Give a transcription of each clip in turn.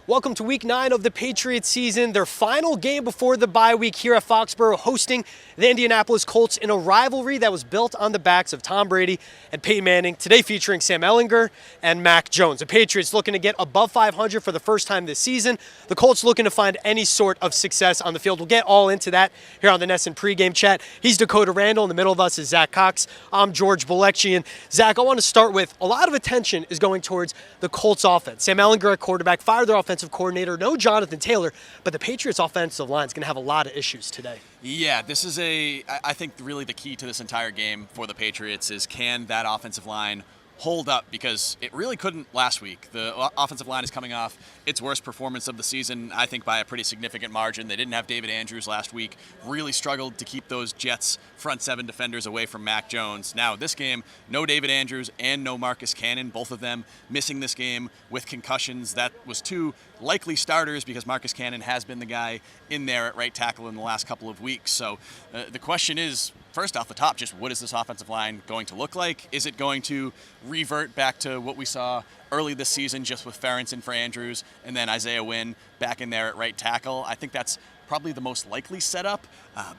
Welcome to Week 9 of the Patriots season, their final game before the bye week here at Foxborough, hosting the Indianapolis Colts in a rivalry that was built on the backs of Tom Brady and Peyton Manning, today featuring Sam Ehlinger and Mac Jones. The Patriots looking to get above 500 for the first time this season. The Colts looking to find any sort of success on the field. We'll get all into that here on the NESN pregame chat. He's Dakota Randall. In the middle of us is Zach Cox. I'm George Bolecki. And Zach, I want to start with a lot of attention is going towards the Colts offense. Sam Ehlinger at quarterback, fired their offensive coordinator, no Jonathan Taylor, but the Patriots offensive line is going to have a lot of issues today. Yeah, this is I think really the key to this entire game for the Patriots is, can that offensive line hold up, because it really couldn't last week. The offensive line is coming off its worst performance of the season, I think by a pretty significant margin. They didn't have David Andrews last week, really struggled to keep those Jets front seven defenders away from Mac Jones. Now this game, no David Andrews and no Marcus Cannon, both of them missing this game with concussions. That was two likely starters because Marcus Cannon has been the guy in there at right tackle in the last couple of weeks. So the question is, first off the top, just what is this offensive line going to look like? Is it going to revert back to what we saw early this season, just with Ferentz in for Andrews and then Isaiah Wynn back in there at right tackle? I think that's probably the most likely setup,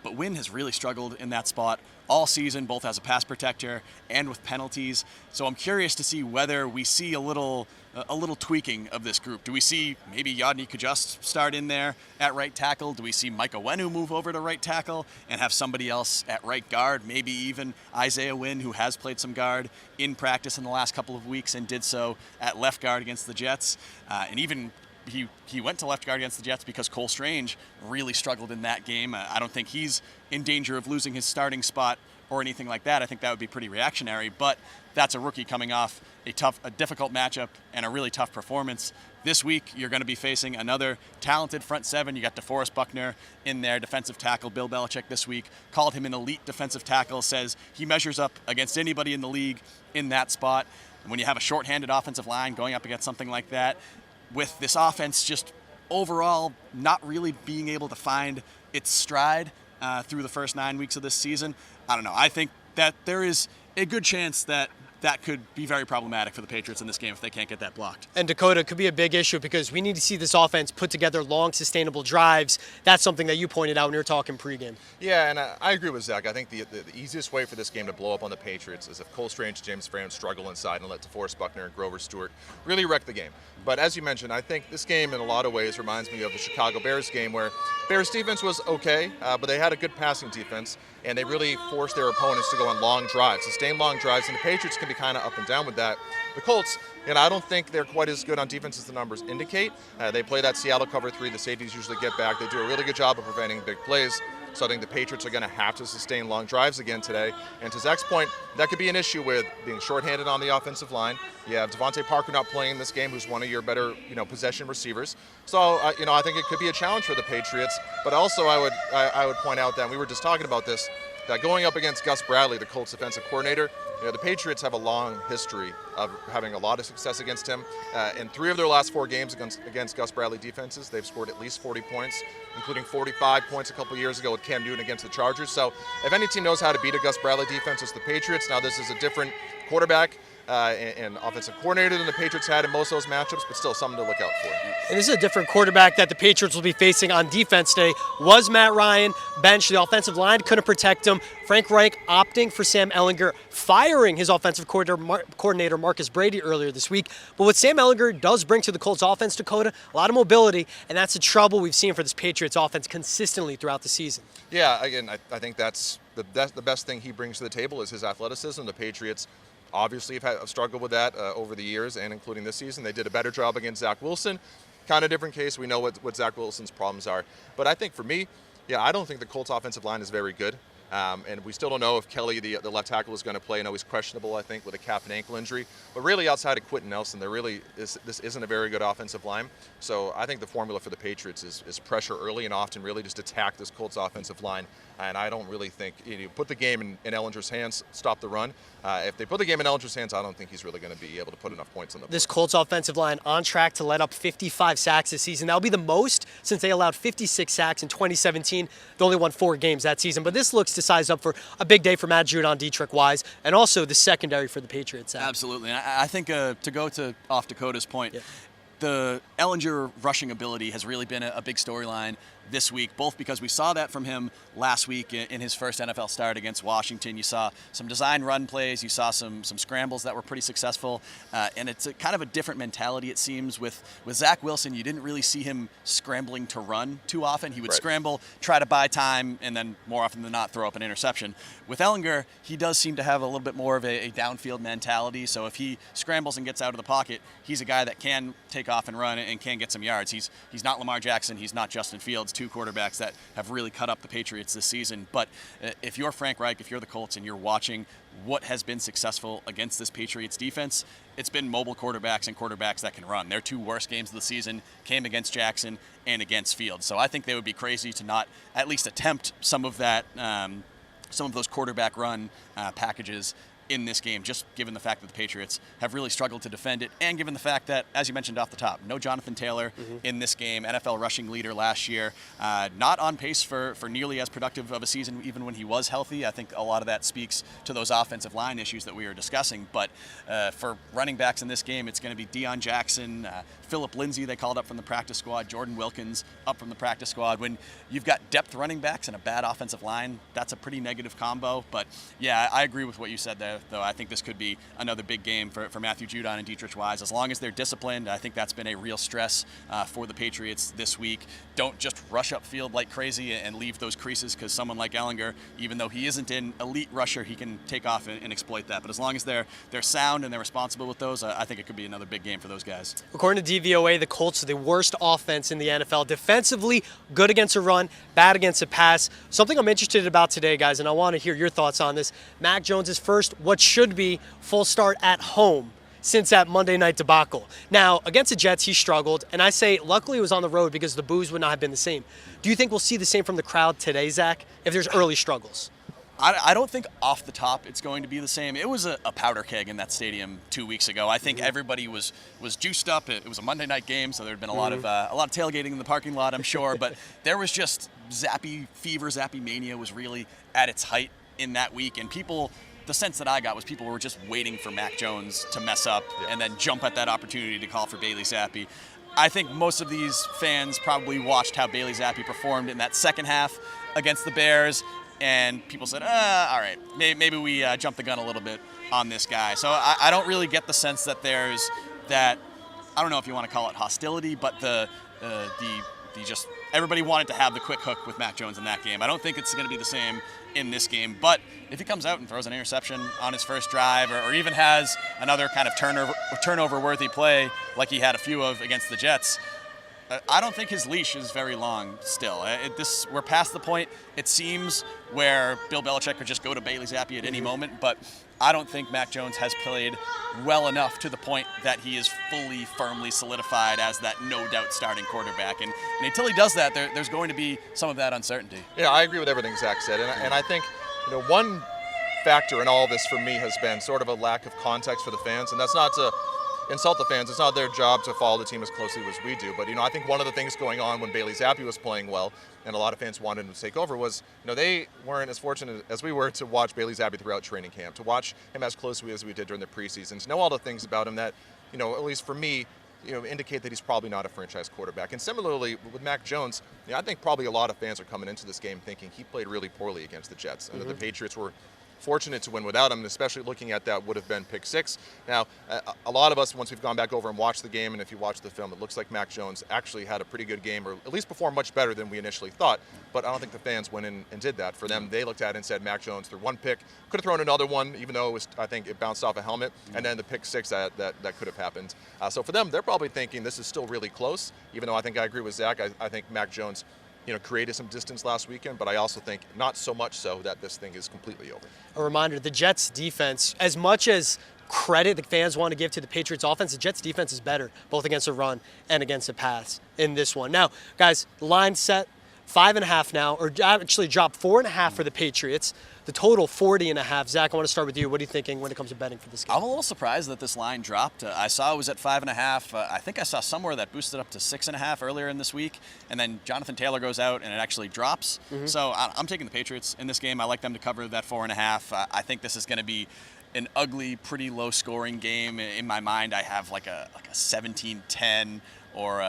but Wynn has really struggled in that spot all season, both as a pass protector and with penalties. So I'm curious to see whether we see a little tweaking of this group. Do we see maybe Yodny Kajust start in there at right tackle? Do we see Mike Owenu move over to right tackle and have somebody else at right guard? Maybe even Isaiah Wynn, who has played some guard in practice in the last couple of weeks and did so at left guard against the Jets. And even he went to left guard against the Jets because Cole Strange really struggled in that game. I don't think he's in danger of losing his starting spot or anything like that. I think that would be pretty reactionary, but that's a rookie coming off a difficult matchup and a really tough performance. This week, you're going to be facing another talented front seven. You got DeForest Buckner in there, defensive tackle. Bill Belichick this week called him an elite defensive tackle, says he measures up against anybody in the league in that spot. And when you have a shorthanded offensive line going up against something like that, with this offense just overall not really being able to find its stride through the first 9 weeks of this season, I don't know. I think that there is a good chance that could be very problematic for the Patriots in this game if they can't get that blocked. And Dakota, could be a big issue because we need to see this offense put together long, sustainable drives. That's something that you pointed out when you were talking pregame. Yeah, and I agree with Zach. I think the easiest way for this game to blow up on the Patriots is if Cole Strange and James Ferentz struggle inside and let DeForest Buckner and Grover Stewart really wreck the game. But as you mentioned, I think this game in a lot of ways reminds me of the Chicago Bears game, where Bears defense was okay, but they had a good passing defense, and they really forced their opponents to go on long drives, sustained long drives, and the Patriots can be kind of up and down with that. The Colts, I don't think they're quite as good on defense as the numbers indicate. They play that Seattle cover 3. The safeties usually get back. They do a really good job of preventing big plays. So I think the Patriots are going to have to sustain long drives again today. And to Zach's point, that could be an issue with being shorthanded on the offensive line. You have Devontae Parker not playing this game, who's one of your better, possession receivers. So, I think it could be a challenge for the Patriots. But also, I would point out that we were just talking about this, that going up against Gus Bradley, the Colts defensive coordinator, the Patriots have a long history of having a lot of success against him. In 3 of their last 4 games against Gus Bradley defenses, they've scored at least 40 points, including 45 points a couple years ago with Cam Newton against the Chargers. So if any team knows how to beat a Gus Bradley defense, it's the Patriots. Now this is a different quarterback and offensive coordinator than the Patriots had in most of those matchups, but still something to look out for. And this is a different quarterback that the Patriots will be facing on defense today. Was Matt Ryan benched? The offensive line couldn't protect him. Frank Reich opting for Sam Ehlinger, firing his offensive coordinator Marcus Brady earlier this week. But what Sam Ehlinger does bring to the Colts offense, Dakota, a lot of mobility, and that's the trouble we've seen for this Patriots offense consistently throughout the season. Yeah, again, I think that's the best thing he brings to the table is his athleticism. The Patriots obviously have struggled with that over the years, and including this season. They did a better job against Zach Wilson. Kind of different case. We know what Zach Wilson's problems are. But I think for me, I don't think the Colts offensive line is very good. And we still don't know if Kelly, the left tackle, is going to play. I know he's questionable, I think, with a calf and ankle injury. But really, outside of Quentin Nelson, this isn't a very good offensive line. So I think the formula for the Patriots is pressure early and often, really just attack this Colts offensive line. And I don't really think put the game in Ehlinger's hands, stop the run. If they put the game in Ehlinger's hands, I don't think he's really going to be able to put enough points on the board. This Colts offensive line on track to let up 55 sacks this season. That'll be the most since they allowed 56 sacks in 2017. They only won 4 games that season. But this looks to size up for a big day for Matt Judon, Dietrich Wise, and also the secondary for the Patriots. Absolutely. And I think to go off Dakota's point, the Ellinger rushing ability has really been a big storyline this week, both because we saw that from him last week in his first NFL start against Washington. You saw some design run plays, you saw some scrambles that were pretty successful, and it's kind of a different mentality, it seems. With Zach Wilson, you didn't really see him scrambling to run too often. He would scramble, try to buy time, and then more often than not throw up an interception. With Ellinger, he does seem to have a little bit more of a downfield mentality, so if he scrambles and gets out of the pocket, he's a guy that can take off and run and can get some yards. He's not Lamar Jackson, he's not Justin Fields, two quarterbacks that have really cut up the Patriots this season. But if you're Frank Reich, if you're the Colts, and you're watching what has been successful against this Patriots defense, it's been mobile quarterbacks and quarterbacks that can run. Their two worst games of the season came against Jackson and against Fields. So I think they would be crazy to not at least attempt some of that, some of those quarterback run packages in this game, just given the fact that the Patriots have really struggled to defend it, and given the fact that, as you mentioned off the top, no Jonathan Taylor in this game, NFL rushing leader last year, not on pace for nearly as productive of a season even when he was healthy. I think a lot of that speaks to those offensive line issues that we were discussing, but for running backs in this game, it's going to be Deion Jackson, Phillip Lindsay they called up from the practice squad, Jordan Wilkins up from the practice squad. When you've got depth running backs and a bad offensive line, that's a pretty negative combo. But yeah, I agree with what you said there, though. I think this could be another big game for Matthew Judon and Dietrich Wise. As long as they're disciplined, I think that's been a real stress for the Patriots this week. Don't just rush upfield like crazy and leave those creases, because someone like Ellinger, even though he isn't an elite rusher, he can take off and exploit that. But as long as they're sound and they're responsible with those, I think it could be another big game for those guys. According to DVOA, the Colts are the worst offense in the NFL. Defensively, good against a run, bad against a pass. Something I'm interested about today, guys, and I want to hear your thoughts on this. Mac Jones' first, what should be full start at home since that Monday night debacle. Now, against the Jets, he struggled, and I say luckily it was on the road because the boos would not have been the same. Do you think we'll see the same from the crowd today, Zach, if there's early struggles? I don't think off the top it's going to be the same. It was a powder keg in that stadium 2 weeks ago. I think everybody was juiced up. It was a Monday night game, so there had been a lot of tailgating in the parking lot, I'm sure. But there was just Zappy fever, Zappy mania was really at its height in that week, and people. The sense that I got was people were just waiting for Mac Jones to mess up and then jump at that opportunity to call for Bailey Zappi. I think most of these fans probably watched how Bailey Zappi performed in that second half against the Bears, and people said, all right, maybe we jumped the gun a little bit on this guy. So I don't really get the sense that there's that, I don't know if you want to call it hostility, but the just everybody wanted to have the quick hook with Mac Jones in that game. I don't think it's going to be the same in this game, but if he comes out and throws an interception on his first drive, or even has another kind of turnover-worthy play like he had a few of against the Jets, I don't think his leash is very long still. We're past the point, it seems, where Bill Belichick could just go to Bailey Zappi at any moment, but I don't think Mac Jones has played well enough to the point that he is fully, firmly solidified as that no-doubt starting quarterback. And until he does that, there's going to be some of that uncertainty. Yeah, I agree with everything Zach said. And I think, one factor in all of this for me has been sort of a lack of context for the fans. And that's not to insult the fans. It's not their job to follow the team as closely as we do. But, I think one of the things going on when Bailey Zappi was playing well, and a lot of fans wanted him to take over, was, they weren't as fortunate as we were to watch Bailey Zappi throughout training camp, to watch him as closely as we did during the preseason, to know all the things about him that, at least for me, indicate that he's probably not a franchise quarterback. And similarly with Mac Jones, I think probably a lot of fans are coming into this game thinking he played really poorly against the Jets, and that the Patriots were fortunate to win without him, and especially looking at that would have been pick six. Now, a lot of us, once we've gone back over and watched the game, and if you watch the film, it looks like Mac Jones actually had a pretty good game, or at least performed much better than we initially thought. But I don't think the fans went in and did that. For them, they looked at it and said Mac Jones threw one pick, could have thrown another one, even though I think it bounced off a helmet, and then the pick six that could have happened. So for them, they're probably thinking this is still really close, even though I think I agree with Zach. I think Mac Jones created some distance last weekend, but I also think not so much so that this thing is completely over. A reminder, the Jets defense, as much as credit the fans want to give to the Patriots offense, the Jets defense is better, both against a run and against a pass in this one. Now, guys, line set 5.5 now, or actually dropped 4.5 for the Patriots. The total 40.5. Zach, I want to start with you. What are you thinking when it comes to betting for this game? I'm a little surprised that this line dropped. I saw it was at 5.5. I think I saw somewhere that boosted up to 6.5 earlier in this week, and then Jonathan Taylor goes out and it actually drops. So I'm taking the Patriots in this game. I like them to cover that 4.5. I think this is going to be an ugly, pretty low-scoring game. In my mind, I have like a 17-10 or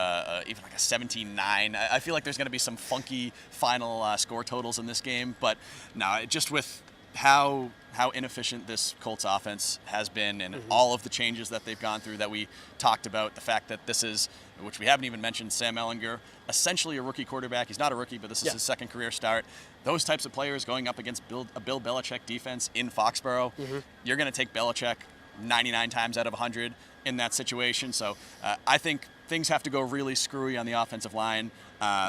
even like a 17-9. I feel like there's going to be some funky final score totals in this game, but no, just with how inefficient this Colts offense has been and all of the changes that they've gone through that we talked about, the fact that this is, which we haven't even mentioned, Sam Ehlinger, essentially a rookie quarterback. He's not a rookie, but this is his second career start. Those types of players going up against a Bill Belichick defense in Foxborough, you're going to take Belichick 99 times out of 100 in that situation. So I think things have to go really screwy on the offensive line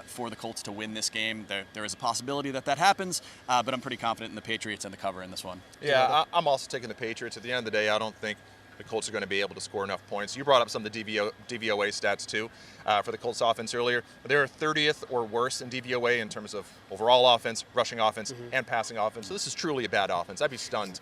for the Colts to win this game. There is a possibility that happens, but I'm pretty confident in the Patriots and the cover in this one. Yeah, I'm also taking the Patriots. At the end of the day, I don't think the Colts are going to be able to score enough points. You brought up some of the DVOA stats too for the Colts offense earlier. They're 30th or worse in DVOA in terms of overall offense, rushing offense, and passing offense. So this is truly a bad offense. I'd be stunned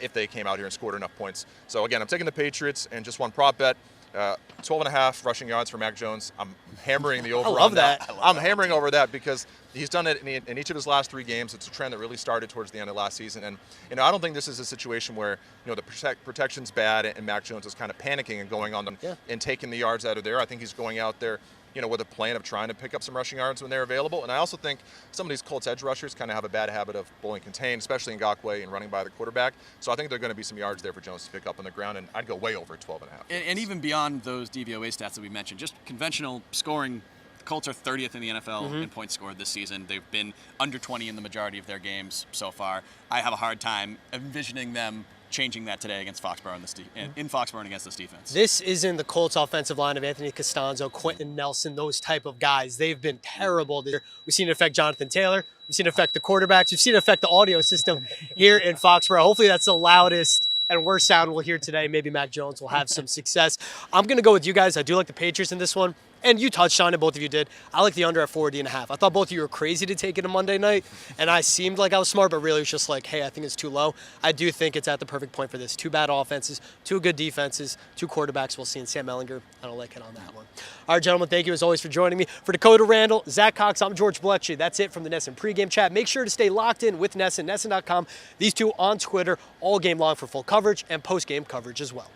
if they came out here and scored enough points. So again, I'm taking the Patriots and just one prop bet. 12.5 rushing yards for Mac Jones. I'm hammering the over. I love that. I'm hammering over that because he's done it in each of his last 3 games. It's a trend that really started towards the end of last season. And, I don't think this is a situation where, the protection's bad and Mac Jones is kind of panicking and going on them and taking the yards out of there. I think he's going out there, with a plan of trying to pick up some rushing yards when they're available. And I also think some of these Colts edge rushers kind of have a bad habit of blowing contain, especially in Ngakoue and running by the quarterback. So I think there are going to be some yards there for Jones to pick up on the ground, and I'd go way over 12.5. And even beyond those DVOA stats that we mentioned, just conventional scoring, the Colts are 30th in the NFL in points scored this season. They've been under 20 in the majority of their games so far. I have a hard time envisioning them changing that today against Foxborough in Foxborough and against this defense. This isn't the Colts offensive line of Anthony Costanzo, Quentin Nelson, those type of guys. They've been terrible this year. We've seen it affect Jonathan Taylor. We've seen it affect the quarterbacks. We've seen it affect the audio system here in Foxborough. Hopefully that's the loudest and worst sound we'll hear today. Maybe Mac Jones will have some success. I'm going to go with you guys. I do like the Patriots in this one. And you touched on it, both of you did. I like the under at 40.5. I thought both of you were crazy to take it on Monday night, and I seemed like I was smart, but really it was just like, hey, I think it's too low. I do think it's at the perfect point for this. 2 bad offenses, 2 good defenses, 2 quarterbacks we'll see in Sam Ehlinger. I don't like it on that one. All right, gentlemen, thank you as always for joining me. For Dakota Randall, Zach Cox, I'm George Blechy. That's it from the NESN pregame chat. Make sure to stay locked in with NESN, NESN.com. These 2 on Twitter all game long for full coverage and post-game coverage as well.